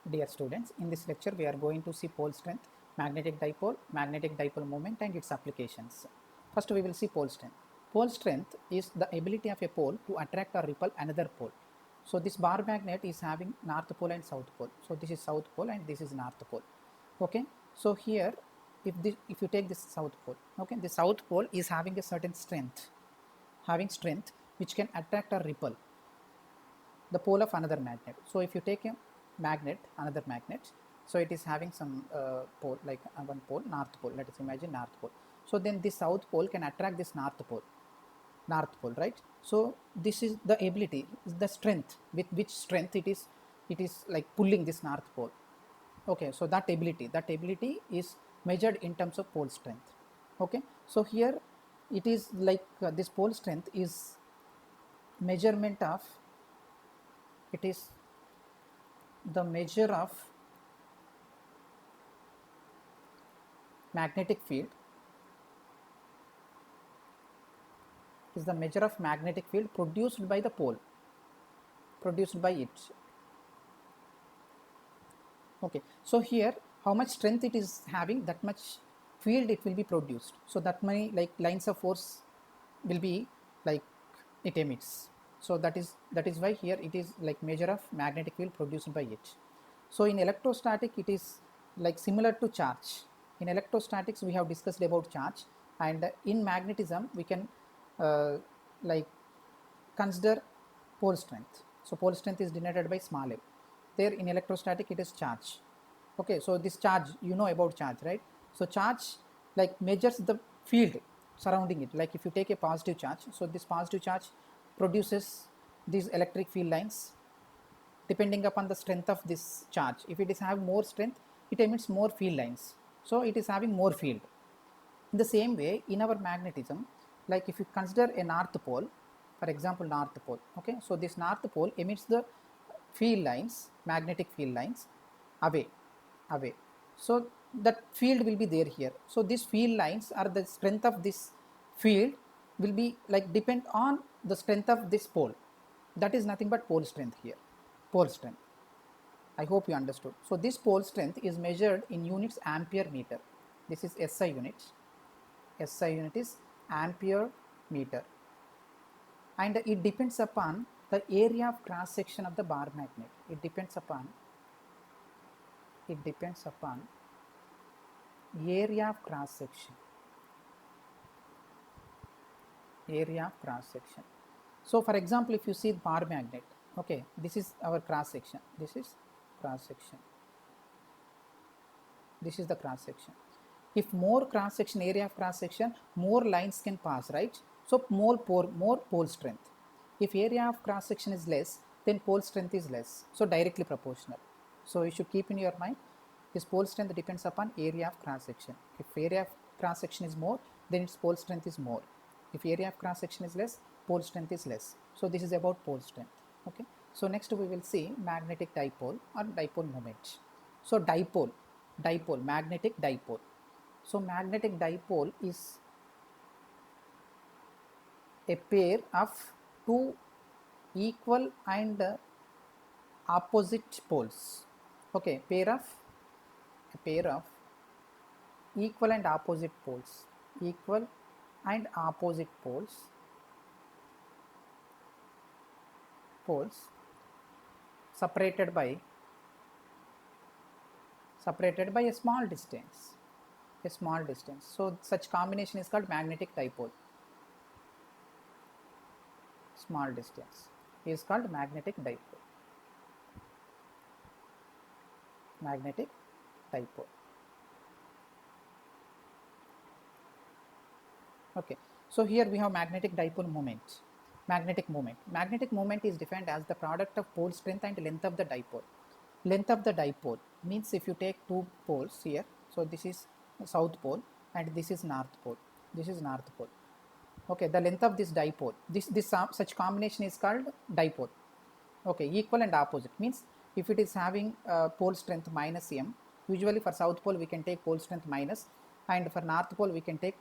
Dear students, in this lecture we are going to see pole strength, magnetic dipole moment and its applications. First we will see pole strength. Pole strength is the ability of a pole to attract or repel another pole. So this bar magnet is having north pole and south pole. So this is south pole and this is north pole. Okay. So here if you take this south pole, okay, the south pole is having a certain strength, which can attract or repel the pole of another magnet. So if you take a magnet, another magnet, so it is having some pole, like one pole, north pole, let us imagine north pole. So then this south pole can attract this north pole, right? So this is the ability, the strength, with which strength it is like pulling this north pole. Okay, so that ability is measured in terms of pole strength. Okay, so here it is like this pole strength is measurement of, it is the measure of magnetic field, is the measure of magnetic field produced by the pole, produced by it. Okay, so here how much strength it is having, that much field it will be produced. So that many like lines of force will be like it emits. So that is why here it is like measure of magnetic field produced by it. So in electrostatic it is like similar to charge. In electrostatics we have discussed about charge, and in magnetism we can like consider pole strength. So pole strength is denoted by small m. There in electrostatic it is charge. Okay, so this charge, you know about charge, right? So charge like measures the field surrounding it. Like if you take a positive charge, so this positive charge produces these electric field lines depending upon the strength of this charge. If it is having more strength, it emits more field lines, so it is having more field. In the same way, in our magnetism, like if you consider a north pole, for example north pole, okay, so this north pole emits the field lines, magnetic field lines away. So that field will be there here. So these field lines, are the strength of this field will be like depend on the strength of this pole. That is nothing but pole strength here, pole strength. I hope you understood. So this pole strength is measured in units ampere meter. This is SI unit. SI unit is ampere meter, and it depends upon the area of cross section of the bar magnet. It depends upon area of cross section. So for example, if you see the bar magnet, okay, this is our cross section, this is the cross section. If more cross section, area of cross section, more lines can pass, right? So more pole strength. If area of cross section is less, then pole strength is less, so directly proportional. So you should keep in your mind, this pole strength depends upon area of cross section. If area of cross section is more, then its pole strength is more. If area of cross section is less, pole strength is less. So this is about pole strength. Okay, so next we will see magnetic dipole or dipole moment. So dipole, magnetic dipole. So magnetic dipole is a pair of two equal and opposite poles. Okay, a pair of equal and opposite poles, separated by a small distance. So such combination is called magnetic dipole. Small distance is called magnetic dipole. Okay, so here we have magnetic dipole moment. Magnetic moment is defined as the product of pole strength and length of the dipole. Length of the dipole means, if you take two poles here, so this is south pole and this is north pole. Okay, the length of this dipole, such combination is called dipole. Okay, equal and opposite means, if it is having pole strength minus m, usually for south pole we can take pole strength minus, and for north pole we can take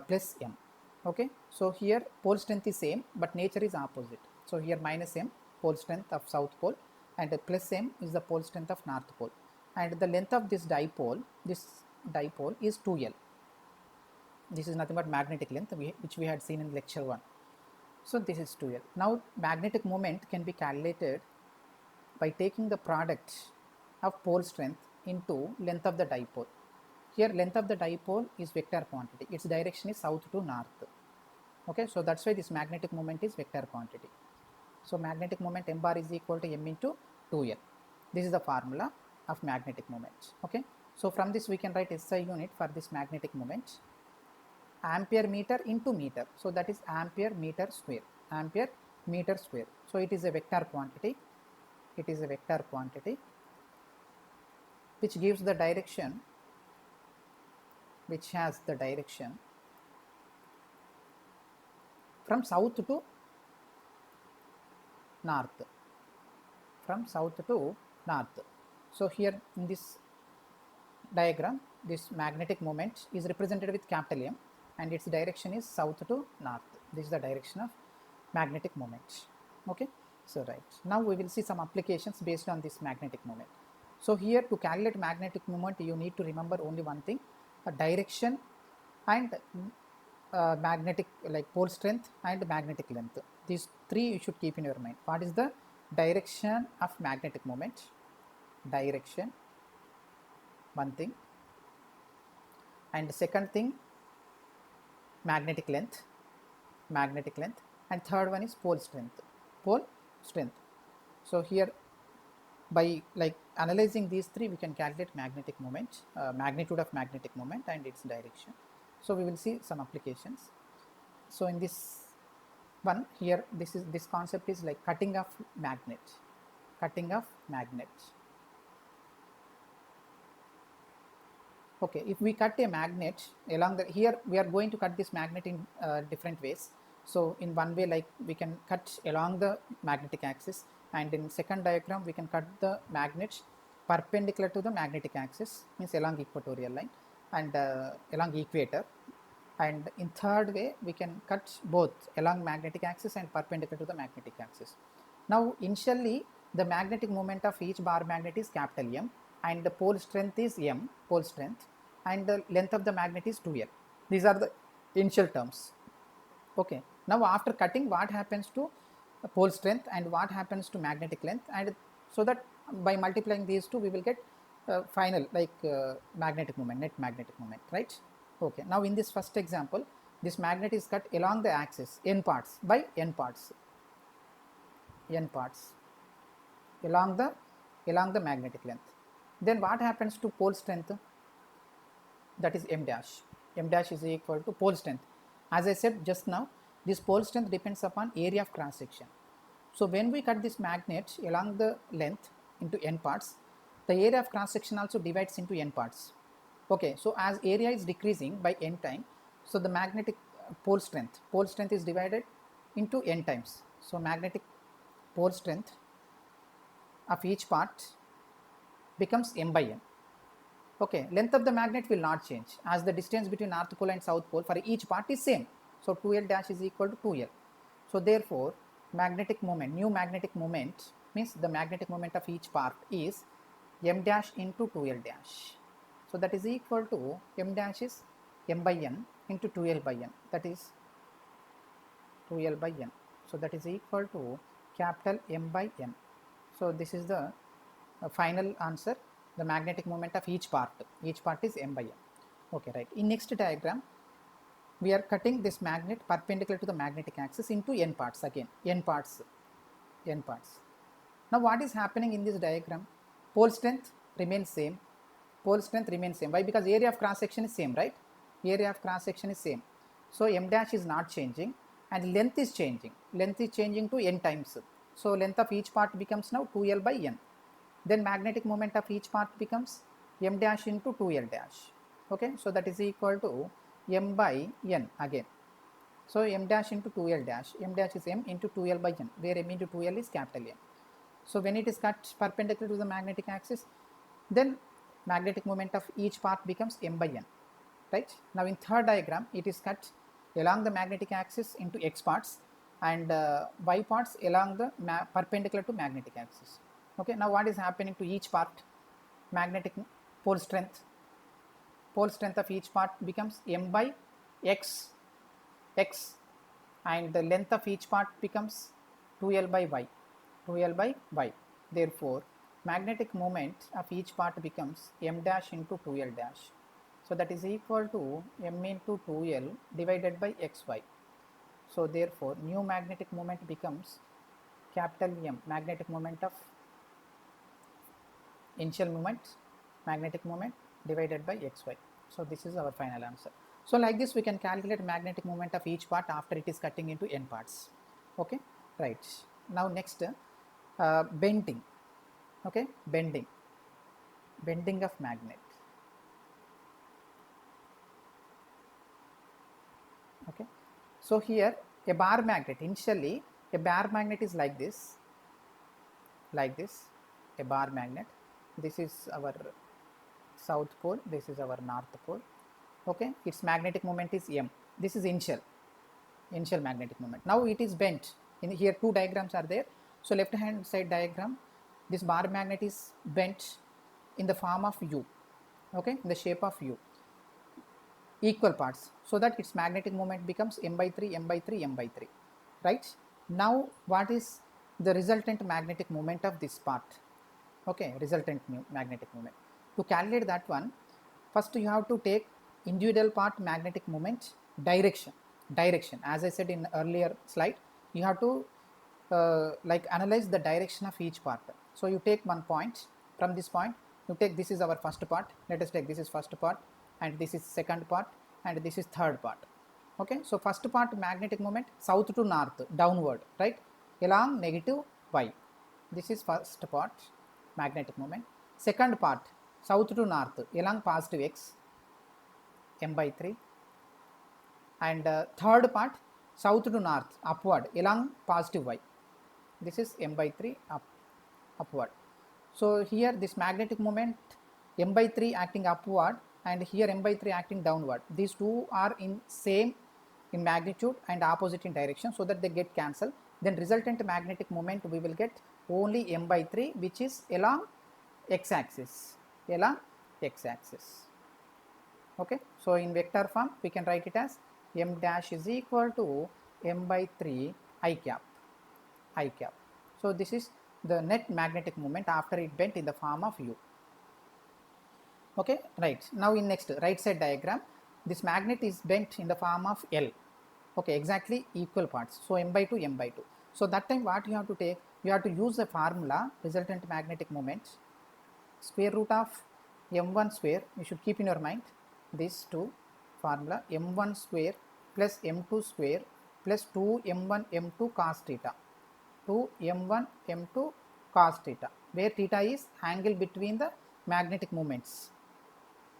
plus m. Okay, so here pole strength is same but nature is opposite. So here minus m, pole strength of south pole, and plus m is the pole strength of north pole, and the length of this dipole is 2l. This is nothing but magnetic length which we had seen in lecture 1. So this is 2l. Now magnetic moment can be calculated by taking the product of pole strength into length of the dipole. Here length of the dipole is vector quantity, its direction is south to north. Okay, so that's why this magnetic moment is vector quantity. So magnetic moment m bar is equal to m into 2l. This is the formula of magnetic moment. Okay, so from this we can write SI unit for this magnetic moment, ampere meter into meter. So that is ampere meter square, ampere meter square. So it is a vector quantity. It is a vector quantity which gives the direction, which has the direction from south to north, from south to north. So here in this diagram, this magnetic moment is represented with capital M and its direction is south to north. This is the direction of magnetic moment. Okay, so right, now we will see some applications based on this magnetic moment. So here to calculate magnetic moment you need to remember only one thing, a direction and magnetic like pole strength and magnetic length. These three you should keep in your mind. What is the direction of magnetic moment? Direction, one thing, and second thing magnetic length, and third one is pole strength, pole strength. So here by like analyzing these three we can calculate magnetic moment, magnitude of magnetic moment and its direction. So we will see some applications. So in this one here, this concept is like cutting of magnet, cutting of magnet. Okay, if we cut a magnet along the, here we are going to cut this magnet in different ways. So in one way, like we can cut along the magnetic axis, and in second diagram we can cut the magnet perpendicular to the magnetic axis, means along equatorial line and along equator, and in third way we can cut both along magnetic axis and perpendicular to the magnetic axis. Now initially the magnetic moment of each bar magnet is capital M and the pole strength is M, pole strength, and the length of the magnet is 2L. These are the initial terms. Okay, now after cutting, what happens to pole strength and what happens to magnetic length, and so that by multiplying these two we will get final like magnetic moment, net magnetic moment, right? Okay, now in this first example this magnet is cut along the axis n parts by n parts, along the magnetic length. Then what happens to pole strength? That is m dash. M dash is equal to pole strength. As I said just now, this pole strength depends upon area of cross section. So when we cut this magnet along the length into n parts, the area of cross section also divides into n parts. Okay, so as area is decreasing by n time, so the magnetic pole strength is divided into n times. So magnetic pole strength of each part becomes m by n. Okay, length of the magnet will not change as the distance between north pole and south pole for each part is same. So 2L dash is equal to 2L. So therefore magnetic moment, new magnetic moment means the magnetic moment of each part is m dash into 2L dash. So that is equal to m dash is m by n into 2L by n, that is 2L by n. So that is equal to capital M by n. So this is the final answer. The magnetic moment of each part is m by n. Okay, right. In next diagram we are cutting this magnet perpendicular to the magnetic axis into n parts, again n parts. Now what is happening in this diagram? Pole strength remains same, why? Because area of cross section is same, right? Area of cross section is same. So m dash is not changing and length is changing to n times. So length of each part becomes now 2L by n. Then magnetic moment of each part becomes m dash into 2L dash. Okay, so that is equal to m by n again. So m dash into 2L dash, m dash is m into 2L by n, where m into 2L is capital M. So when it is cut perpendicular to the magnetic axis, then magnetic moment of each part becomes m by n, right? Now in third diagram it is cut along the magnetic axis into x parts and y parts along the perpendicular to magnetic axis. Okay, now what is happening to each part? Magnetic pole strength of each part becomes m by x, and the length of each part becomes 2l by y, 2l by y. Therefore, magnetic moment of each part becomes m dash into 2l dash. So that is equal to m into 2l divided by xy. So therefore, new magnetic moment becomes capital M, magnetic moment of initial moment, magnetic moment divided by xy. So this is our final answer. So like this we can calculate magnetic moment of each part after it is cutting into n parts. Okay, right. Now next, bending. Okay, bending of magnet. Okay, so here a bar magnet, initially a bar magnet is like this, a bar magnet. This is our south pole, this is our north pole. Okay, its magnetic moment is m. This is initial magnetic moment. Now it is bent. In here two diagrams are there. So left hand side diagram, this bar magnet is bent in the form of U. Okay, in the shape of U, equal parts, so that its magnetic moment becomes m by 3, m by 3, m by 3. Right. Now what is the resultant magnetic moment of this part? Okay, resultant magnetic moment. To calculate that one, first you have to take individual part magnetic moment direction. As I said in earlier slide, you have to like analyze the direction of each part. So you take one point, from this point you take, this is our first part, let us take this is first part, and this is second part, and this is third part. Okay, so first part magnetic moment south to north, downward, right, along negative y. This is first part magnetic moment. Second part south to north along positive x, m by 3, and third part south to north upward along positive y. This is m by 3 upward. So here this magnetic moment m by 3 acting upward, and here m by 3 acting downward. These two are in same in magnitude and opposite in direction, so that they get cancelled. Then resultant magnetic moment we will get only m by 3, which is along x-axis, Okay, so in vector form we can write it as m dash is equal to m by 3 I cap. So this is the net magnetic moment after it bent in the form of U. Okay, right. Now in next right side diagram, this magnet is bent in the form of L. Okay, exactly equal parts. So m by 2, m by 2. So that time what you have to take, you have to use the formula resultant magnetic moment, square root of m1 square. You should keep in your mind this two formula, m1 square plus m2 square plus 2m1 m2 cos theta, 2m1 m2 cos theta, where theta is angle between the magnetic moments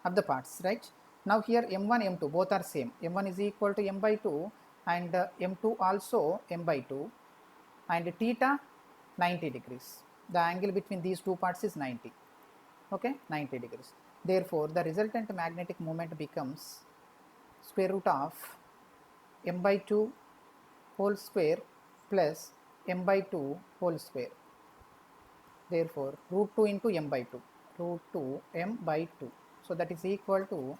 of the parts, right. Now here m1 m2 both are same, m1 is equal to m by 2 and m2 also m by 2, and theta 90 degrees. The angle between these two parts is 90. Okay, 90 degrees. Therefore the resultant magnetic moment becomes square root of m by 2 whole square plus m by 2 whole square. Therefore root 2 into m by 2, root 2 m by 2. So that is equal to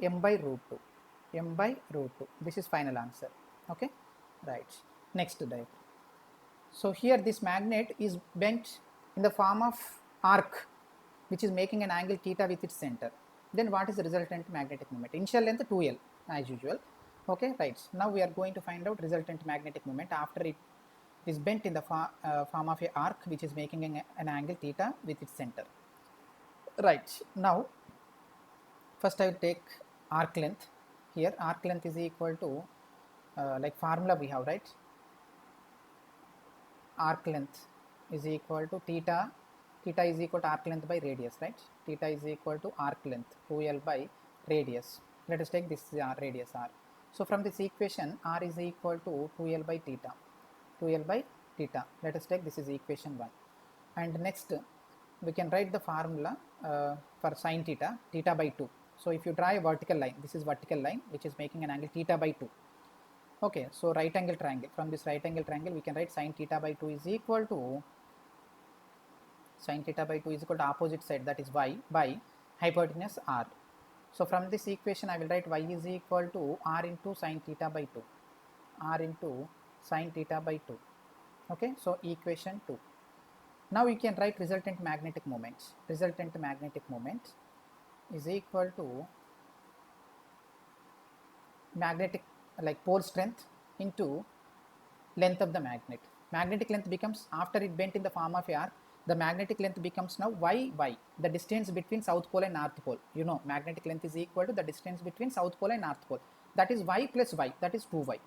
m by root 2, m by root 2. This is final answer. Okay, right. Next diagram. So here this magnet is bent in the form of arc, which is making an angle theta with its center. Then what is the resultant magnetic moment? Initial length 2l as usual. Okay, right. Now we are going to find out resultant magnetic moment after it is bent in the form of a arc, which is making an angle theta with its center. Right. Now first I will take arc length. Here arc length is equal to like formula we have, right, arc length is equal to theta is equal to arc length by radius, right. Theta is equal to arc length 2l by radius. Let us take this radius r. So from this equation r is equal to 2l by theta, 2l by theta. Let us take this is equation 1. And next we can write the formula for sin theta, theta by 2. So if you draw a vertical line, this is vertical line which is making an angle theta by 2. Okay, so right angle triangle, from this right angle triangle we can write sin theta by 2 is equal to Sine theta by 2 is equal to opposite side, that is y, by hypotenuse r. So from this equation I will write y is equal to r into sine theta by 2, r into sine theta by 2. Okay, so equation 2. Now you can write resultant magnetic moment. Resultant magnetic moment is equal to magnetic, like pole strength into length of the magnet. Magnetic length becomes, after it bent in the form of a arc, the magnetic length becomes now y, the distance between south pole and north pole. You know, magnetic length is equal to the distance between south pole and north pole. That is y plus y, that is 2y.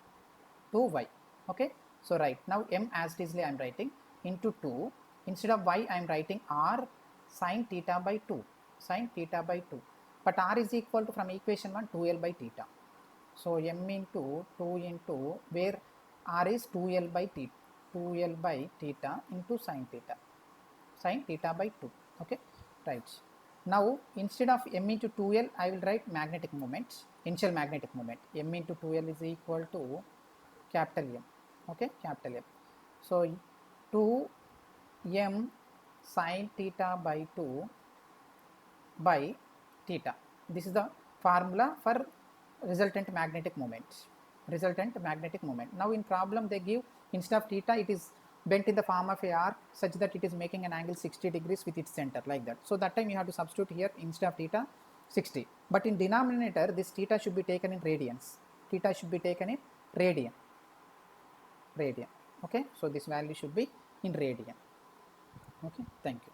2y. Okay, so right now m as it is I am writing into 2. Instead of y I am writing r sine theta by 2, sine theta by 2. But r is equal to, from equation 1, 2l by theta. So m into 2 into, where r is 2l by theta, 2l by theta into sine theta, sine theta by 2. Okay, right. Now instead of m into 2l I will write magnetic moment, initial magnetic moment. M into 2l is equal to capital M. Okay, capital M. So 2m sine theta by 2 by theta. This is the formula for resultant magnetic moment. Resultant magnetic moment. Now in problem they give, instead of theta it is bent in the form of a arc such that it is making an angle 60 degrees with its center, like that. So that time you have to substitute here, instead of theta 60. But in denominator this theta should be taken in radians. Theta should be taken in radian. Okay, so this value should be in radian. Okay, thank you.